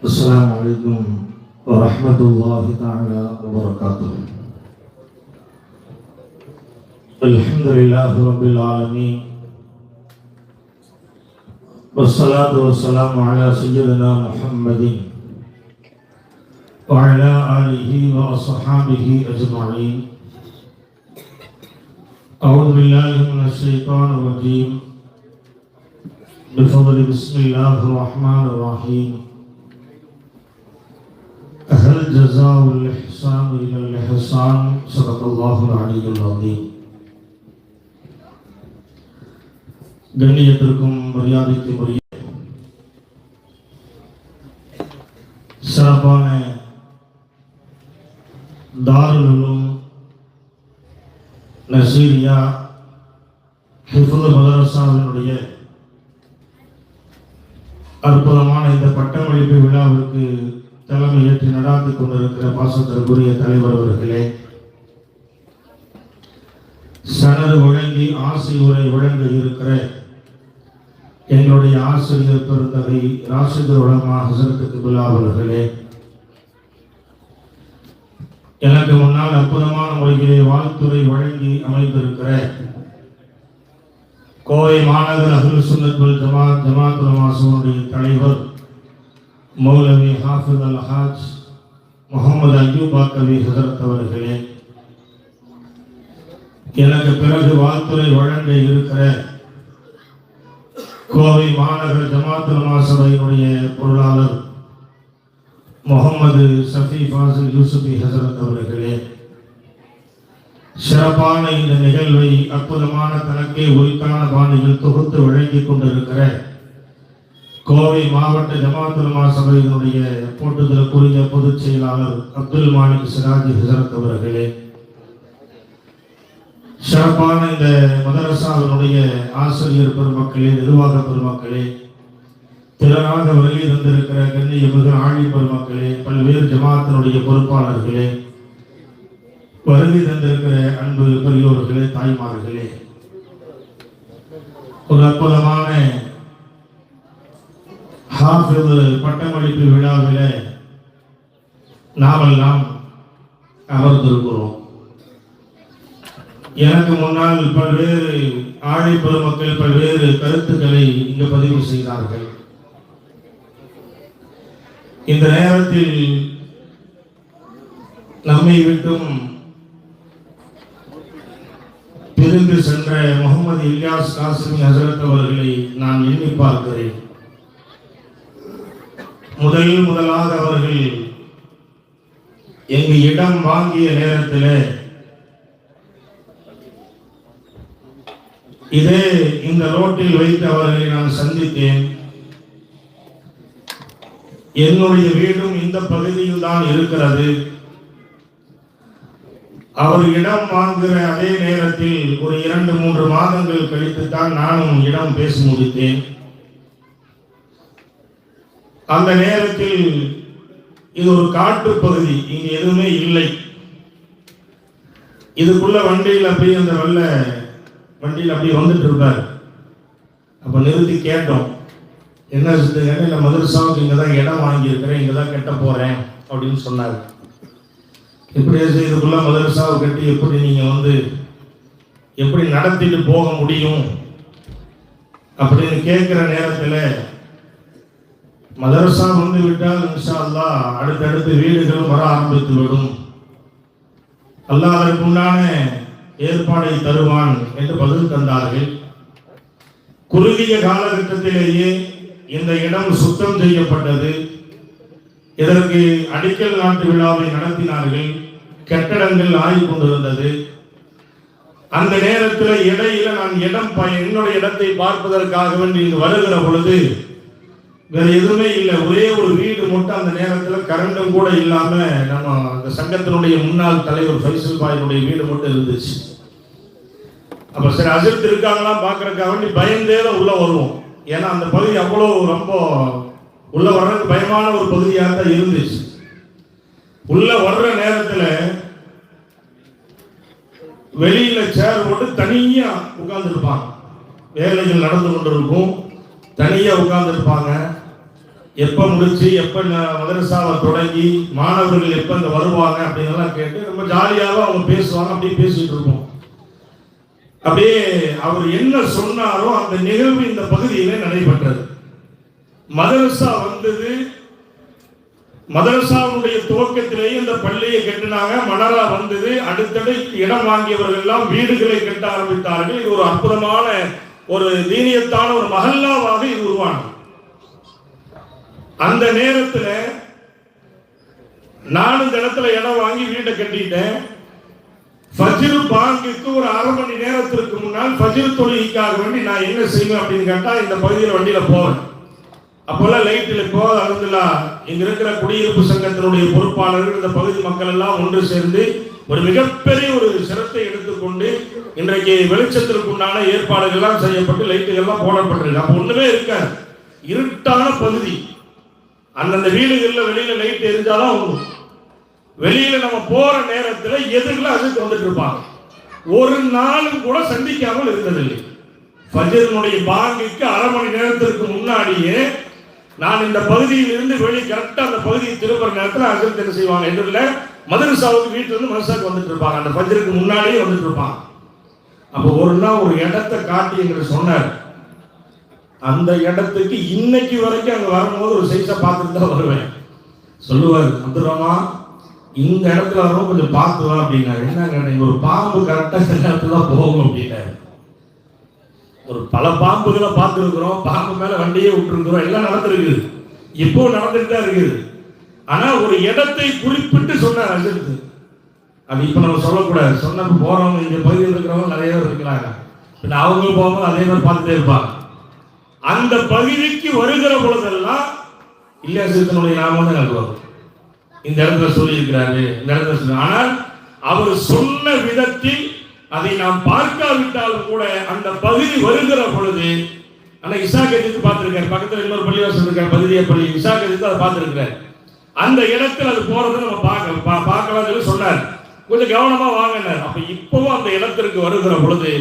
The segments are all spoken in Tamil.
السلام عليكم ورحمة الله تعالى وبركاته. الحمد لله رب العالمين والصلاة والسلام على سيدنا محمد وعلى آله وأصحابه أجمعين. أعوذ بالله من الشيطان الرجيم. بفضل بسم الله الرحمن الرحيم. هل جزاء الإحسان إلا الإحسان. صدق الله العلي العظيم. கண்ணியத்திற்கும் மரியாதைக்கும் உரிய சிறப்பான தாருல் உலூம் நசீரியா ஹிஃபுல் மதரசாவினுடைய அற்புதமான இந்த பட்டமளிப்பு விழாவிற்கு தலைமை ஏற்றி நடாத்திக் கொண்டிருக்கிற பாசத்திற்குரிய தலைவர் அவர்களே, சனது வழங்கி ஆசை உரை வழங்க இருக்கிற எங்களுடைய ஆசிரியர் பெருந்தகை ராஷிதுல் உலமா ஹஸரத் கிப்லா அவர்களே, எனக்கு முன்னால் அற்புதமான முறையிலே வாழ்த்துரை வழங்கி அமைந்திருக்கிற கோவை மாநகர் அஹ்லுஸ் சுன்னத் வல் ஜமாத் உலமாவுடைய தலைவர் மௌலவி ஹாஃபிஸ் அல் ஹாஜ் முகமது அய்யூப் பாக்கவி ஹஸரத் அவர்களே, எனக்கு பிறகு வாழ்த்துரை வழங்க இருக்கிற கோவை மாநகர் ஜமாத் உலமா சபையினுடைய பொருளாளர் முகமது ஷஃபி ஃபாசில் யூசுஃபி ஹஸரத் அவர்களே, சிறப்பான இந்த நிகழ்வை அற்புதமான தனக்கே உரித்தான பாணியில் தொகுத்து வழங்கிக் கொண்டிருக்கிற கோவை மாவட்ட ஜமாத் உலமா சபையினுடைய போட்டுதலுக்குரிய பொதுச் செயலாளர் அப்துல் மாலிக் சிராஜி ஹஸரத் அவர்களே, சிறப்பான இந்த மதரசாவினுடைய ஆசிரியர் பெருமக்களே, நிர்வாக பெருமக்களே, திறனாக வருகை தந்திருக்கிற கண்ணியமிகு ஆழி பெருமக்களே, பல்வேறு ஜமாத்தினுடைய பொறுப்பாளர்களே, வருகை தந்திருக்கிற அன்பு பெரியோர்களே, தாய்மார்களே, ஒரு அற்புதமான ஹாஃபிஸ் பட்டமளிப்பு விழாவில நாமெல்லாம் அமர்ந்திருக்கிறோம். எனக்கு முன்னால் பல்வேறு ஆழி பெருமக்கள் பல்வேறு கருத்துக்களை இங்கு பதிவு செய்தார்கள். இந்த நேரத்தில் நம்மை விட்டும் பிரிந்து சென்ற முகமது இல்யாஸ் காசிமி ஹஸரத் அவர்களை நான் எண்ணி பார்க்கிறேன். முதலாக அவர்கள் எங்கு இடம் வாங்கிய நேரத்தில் இதே இந்த ரோட்டில் வைத்து அவர்களை நான் சந்தித்தேன். என்னுடைய வீடும் இந்த பகுதியில் தான் இருக்கிறது. அவர் இடம் வாங்குகிற அதே நேரத்தில் ஒரு 2-3 மாதங்கள் கழித்துத்தான் நானும் இடம் பேசி முடித்தேன். அந்த நேரத்தில் இது ஒரு காட்டு பகுதி, இங்கு எதுவுமே இல்லை. இதுக்குள்ள வண்டியில் அப்படியே அந்த வண்டியில் அப்படியே வந்துட்டு இருப்பார். அப்ப நிறுத்தி கேட்டோம், என்ன சொல்லுங்க, இல்லை மதரசாவுக்கு இங்கே தான் இடம் வாங்கியிருக்கிறேன், இங்கே தான் கட்ட போறேன் அப்படின்னு சொன்னார். இப்படியே இதுக்குள்ள மதரசாவை கட்டி எப்படி நீங்க எப்படி நடத்திட்டு போக முடியும் அப்படின்னு கேட்கிற நேரத்தில் மதரசா விட்டால் இன்ஷா அல்லாஹ் அடுத்தடுத்து வீடுகளும் வர ஆரம்பித்து விடும், அல்லாஹ் அதற்கு உண்டான ஏற்பாடை தருவான் என்று பதில் தந்தார்கள். குறுகிய காலகட்டத்திலேயே இந்த இடம் சுத்தம் செய்யப்பட்டது. இதற்கு அடிக்கல் நாட்டு விழாவை நடத்தினார்கள். கட்டடங்கள் ஆகிக் கொண்டிருந்தது. அந்த நேரத்தில் இடையில நான் என்னுடைய இடத்தை பார்ப்பதற்காக வேண்டி இங்கு வருகிற பொழுது வேற எதுவுமே இல்லை, ஒரே ஒரு வீடு மட்டும் அந்த நேரத்தில் கரண்டும் கூட இல்லாம நம்ம அந்த சங்கத்தினுடைய முன்னாள் தலைவர் ஃபைசல் பாயினுடைய வீடு மட்டும் இருந்துச்சு. அப்ப சரி அஜர்த் இருக்காங்களாம் பார்க்கறதுக்காக வேண்டி பயந்தே தான் உள்ள வருவோம். ஏன்னா அந்த பகுதி அவ்வளோ ரொம்ப உள்ள வர்றதுக்கு பயமான ஒரு பகுதியாக தான் இருந்துச்சு. உள்ள வர்ற நேரத்துல வெளியில சேர் போட்டு தனியா உட்கார்ந்து இருப்பாங்க. வேலைகள் நடந்து கொண்டிருக்கும், தனியா உட்கார்ந்து இருப்பாங்க. எப்போ முடிச்சு எப்போ மதரசாவை தொடங்கி மாணவர்கள் எப்போ இந்த வருவாங்க அப்படின்லாம் கேட்டு ரொம்ப ஜாலியாக அவங்க பேசுவாங்க. அப்படியே பேசிட்டு இருப்போம். அப்படியே அவர் என்ன சொன்னாரோ அந்த நிகழ்வு இந்த பகுதியிலே நடைபெற்றது. மதரசா வந்தது. மதரசாவுடைய துவக்கத்திலேயே இந்த பள்ளியை கட்டினாங்க. மணரா வந்தது. அடுத்தடு இடம் வாங்கியவர்கள் எல்லாம் வீடுகளை கட்ட ஆரம்பித்தார்கள். இது ஒரு அற்புதமான ஒரு தீனியத்தான ஒரு மஹல்லாவாக இது உருவானது. அந்த நேரத்தில் நான் இந்த இடத்துல இடம் வாங்கி வீட்டை கட்டிட்டேன். ஃபஜ்ர் பாங்குக்கு ஒரு அரை மணி நேரத்திற்கு முன்னால் ஃபஜ்ர் தொழுகைக்காக வேண்டி நான் என்ன செய்வேன் அப்படின்னு கேட்டா இந்த பகுதியில் வண்டியில போவேன். அப்போல்லாம் லைட்டில் இப்போ அல்ஹம்துலில்லாஹ் இங்க இருக்கிற குடியிருப்பு சங்கத்தினுடைய பொறுப்பாளர்கள் இந்த பகுதி மக்கள் எல்லாம் ஒன்று சேர்ந்து ஒரு மிகப்பெரிய ஒரு சிரத்தை எடுத்துக்கொண்டு இன்றைக்கு வெளிச்சத்திற்குண்டான ஏற்பாடுகள் எல்லாம் செய்யப்பட்டு லைட்டுகள் எல்லாம் போடப்பட்டிருக்கு. அப்போ ஒண்ணுமே இருக்காது, இருட்டான பகுதி. அந்தந்த வீடுகளில் வெளியில லைட் எரிஞ்சாதான் உண்டு. வெளியில நம்ம போற நேரத்தில் எதிரில் அசைத்து வந்துட்டு இருப்பாங்க. ஒரு நாளும் கூட சந்திக்காமல் இருந்ததில்லை. ஃபஜ்ருடைய பாங்குக்கு அரை மணி நேரத்திற்கு முன்னாடியே நான் இந்த பகுதியில் இருந்து வெளியே கரெக்டா அந்த பகுதியை திரும்புற நேரத்தில் அசைத்து என்ன செய்வாங்க, எதிரில் மதரசாவுக்கு வீட்டுல இருந்து மதரசாவுக்கு வந்துட்டு இருப்பாங்க. அந்த ஃபஜ்ருக்கு முன்னாடியே வந்துட்டு இருப்பாங்க. அப்போ ஒரு நாள் ஒரு இடத்தை காட்டி எங்களுக்கு சொன்னார். அந்த இடத்துக்கு இன்னைக்கு வரைக்கும் அங்க வரும்போது ஒரு சைஸை பார்த்துட்டு தான் வருவேன். சொல்லுவார், அப்துல் இந்த இடத்துல வரும் கொஞ்சம் பார்த்துவேன் அப்படின்னாரு. என்னங்க ஒரு பாம்பு கரெக்டா இந்த இடத்துல தான் போகும் அப்படின்னாரு. ஒரு பல பாம்புகளை பார்த்துருக்கிறோம், பாம்பு மேல வண்டியே விட்டுருக்கிறோம், எல்லாம் நடந்திருக்குது, இப்போ நடந்துட்டு தான் இருக்குது. ஆனா ஒரு இடத்தை குறிப்பிட்டு சொன்னார் அஜித். அது இப்ப நம்ம சொல்லக்கூடாது. சொன்ன போறவங்க இங்க பகுதியில் இருக்கிறவங்க நிறைய பேர் இருக்கிறாங்க. அவங்களும் போகும்போது அதே மாதிரி பார்த்துட்டே இருப்பாங்க. அந்த பகுதிக்கு வருகிற பொழுதெல்லாம் இல்லையா நாம தான் வரும். இந்த இடத்துல சொல்லி இருக்கிறாரு, இந்த இடத்துல சொல்லி. ஆனால் அவர் சொன்ன விதத்தில் அதை நாம் பார்க்காவிட்டாலும் கூட அந்த பகுதி வருகிற பொழுது, ஆனா இசாக்கஜித்து பார்த்திருக்காரு. பக்கத்துல இன்னொரு பள்ளிவாசல் இருக்காரு, பகுதிய பள்ளி. இசாக்கஜித்து அதை பார்த்திருக்கிறார். அந்த இடத்துல அது போறதை நம்ம பார்க்கலாம் சொன்னார். கொஞ்சம் கவனமா வாங்கினார். அப்ப இப்பவும் அந்த இடத்திற்கு வருகிற பொழுது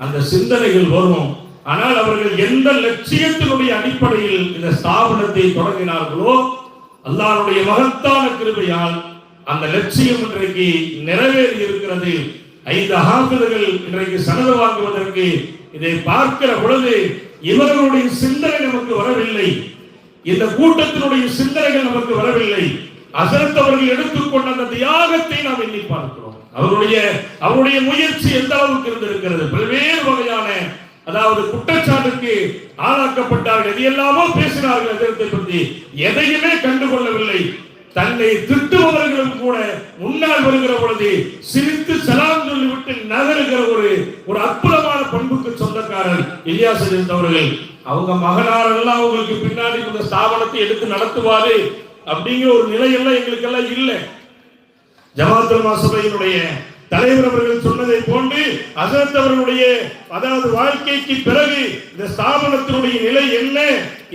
அந்த சிந்தனைகள் வரும். ஆனால் அவர்கள் எந்த லட்சியத்தினுடைய அடிப்படையில் இந்த ஸ்தாபனத்தை தொடங்கினார்களோ அல்லாஹ்வுடைய மகத்தான கிருபையால் அந்த லட்சியம் இன்றைக்கு நிறைவேறி இருக்கிறது. 5 ஹாஃபிதுகள் இன்றைக்கு சனது வாங்குவதற்கு இதை பார்க்கிற பொழுது இவர்களுடைய சிந்தனை நமக்கு வரவில்லை, இந்த கூட்டத்தினுடைய சிந்தனைகள் நமக்கு வரவில்லை. ஹஸரத் அவர்கள் எடுத்துக்கொண்ட அந்த தியாகத்தை நாம் எண்ணி பார்க்கிறோம். அவருடைய முயற்சி எந்த அளவுக்கு இருந்திருக்கிறது. பல்வேறு வகையான அதாவது குற்றச்சாட்டுக்கு ஆளாக்கப்பட்டார்கள். எதையெல்லாமோ பேசினார்கள். அதத்தை பற்றி எதையுமே கண்டுகொள்ளவில்லை. தன்னை திட்டுபவர்களும் கூட முன்னால் வருகிற பொழுது சிரித்து சலாம் சொல்லிவிட்டு நகருகிற ஒரு அற்புதமான பண்புக்கு சொந்தக்காரர் இலியாஸ் அவர்கள். அவங்க மகனாரெல்லாம் அவங்களுக்கு பின்னாடி இந்த ஸ்தாபனத்தை எடுத்து நடத்துவாரு அப்படிங்கிற ஒரு நிலையெல்லாம் எங்களுக்கெல்லாம் இல்லை. ஜமாத்துல் மாசபையினுடைய தலைவர் அவர்கள் சொன்னதை போன்று ஹஸரத் அவர்களுடைய அதாவது வாழ்க்கைக்கு பிறகு இந்த ஸ்தாபனத்தினுடைய நிலை என்ன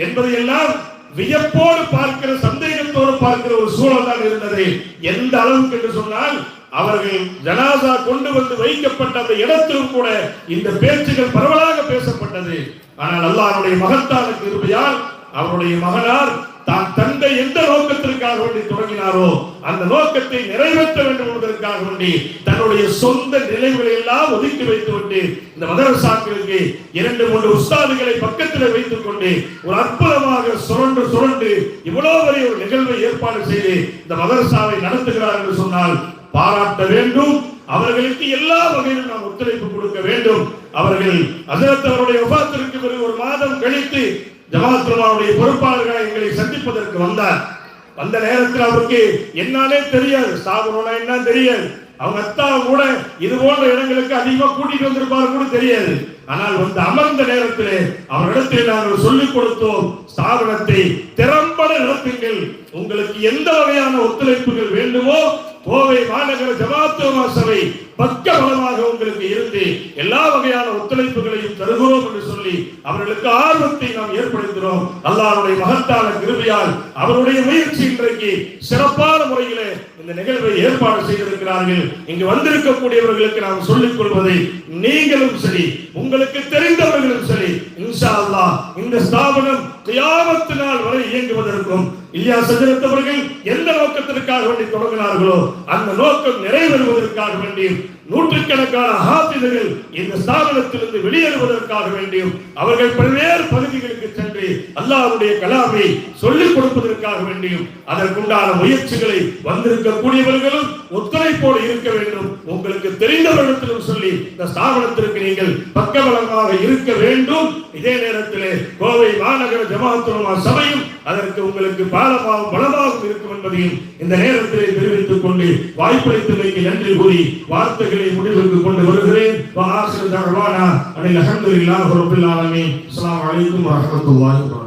என்பதை எல்லாம் வியப்போடு பார்க்கிற, சந்தேகத்தோடு பார்க்கிற ஒரு சூழல் தான் இருந்தது. எந்த அளவுக்கு என்று சொன்னால் அவர்கள் ஜனாசா கொண்டு வந்து வைக்கப்பட்ட அந்த இடத்திலும் கூட இந்த பேச்சுகள் பரவலாக பேசப்பட்டது. ஆனால் அல்லாஹ்வுடைய மகத்தான கிருபையால் அவருடைய மகனார் தான் தந்தை எந்த நோக்கத்திற்காக வேண்டி தொடங்கினாரோ அந்த நோக்கத்தை நிறைவேற்ற வேண்டும் என்பதற்காக வேண்டி தன்னுடைய சொந்த நிலைகளை எல்லாம் ஒதுக்கி வைத்துவிட்டு இந்த மதரசாக்களுக்கு 2-3 உஸ்தாதுகளை பக்கத்தில் வைத்துக் கொண்டு ஒரு அற்புதமாக சுரண்டு இவ்வளவு பெரிய ஒரு நிகழ்வை ஏற்பாடு செய்து இந்த மதரசாவை நடத்துகிறார் என்று சொன்னால் பாராட்ட வேண்டும். அவர்களுக்கு எல்லா வகையிலும் நாம் ஒத்துழைப்பு கொடுக்க வேண்டும். அவர்கள் ஹஸரத் அவருடைய வஃபாத்திற்கு பிறகு ஒரு மாதம் கழித்து ஜமாத்துடைய பொறுப்பாளர்களை எங்களை சந்திப்பதற்கு வந்தார். வந்த நேரத்தில் அவருக்கு என்னாலே தெரியாது, ஸ்தாபனம் என்ன தெரியாது. அவங்க அத்தா கூட இது போன்ற இடங்களுக்கு அதிகமா கூட்டிட்டு வந்திருப்பாரு கூட தெரியாது. ஆனால் வந்து அமர்ந்த நேரத்திலே அவரிடத்தில் நாங்கள் சொல்லிக் கொடுத்தோம், ஸ்தாபனத்தை திறம்பட நடத்துங்கள், உங்களுக்கு எந்த வகையான ஒத்துழைப்புகள் வேண்டுமோ கோவை மாநகர ஜமாத் உலமா சபை பக்கபலமாக உங்களுக்கு இருந்து எல்லா வகையான ஒத்துழைப்புகளையும் தருகிறோம் என்று சொல்லி அவர்களுக்கு ஆர்வத்தை நாம் ஏற்படுத்துகிறோம். அல்லாஹ்வுடைய மகத்தான கிருபையால் அவருடைய முயற்சி இன்றைக்கு சிறப்பான முறையிலே இந்த நிகழ்வை ஏற்பாடு செய்திருக்கிறார்கள். இங்கு வந்திருக்கக்கூடியவர்களுக்கு நாம் சொல்லிக் கொள்வதை நீங்களும் சரி, உங்கள் உங்களுக்கு தெரிந்தவர்களும் சரி, இன்ஷா அல்லாஹ் இந்த ஸ்தாபனம் கியாமத் நாள் வரை இயங்குவதற்கும் இலியாஸ் ஹஜ்ரத் அவர்கள் எந்த நோக்கத்திற்காக வேண்டி தொடங்கினார்களோ அந்த நோக்கம் நிறைவேறுவதற்காக வேண்டியும் நூற்றுக்கணக்கான ஹாஃபிதுகள் இந்த ஸ்தாபனத்திலிருந்து வெளியேறுவதற்காக வேண்டியும் அவர்கள் பல்வேறு பகுதிகளுக்கு சென்று அல்லாஹ்வுடைய கலாமை சொல்லிக் கொடுப்பதற்காக வேண்டியும் அதற்குண்டான முயற்சிகளை வந்திருக்கக்கூடியவர்களும் ஒத்துழைப்போடு இருக்க வேண்டும். உங்களுக்கு தெரிந்தவர்களிடத்திலும் சொல்லி இந்த ஸ்தாபனத்திற்கு நீங்கள் பக்கபலமாக இருக்க வேண்டும். இதே நேரத்தில் கோவை மாநகர ஜமாஅத் உலமா சபையும் அதற்கு உங்களுக்கு பாலமாகவும் பலமாகவும் இருக்கும் என்பதையும் இந்த நேரத்திலே தெரிவித்துக் கொண்டு வாய்ப்பளித்தமைக்கு நன்றி கூறி வார்த்தைகளை முடிவுக்கு கொண்டு வருகிறேன். வஆகிரு தஅவானா அனில் ஹம்துலில்லாஹி ரப்பில் ஆலமீன். அஸ்ஸலாமு அலைக்கும் வரஹ்மத்துல்லாஹி வபரகாத்துஹு.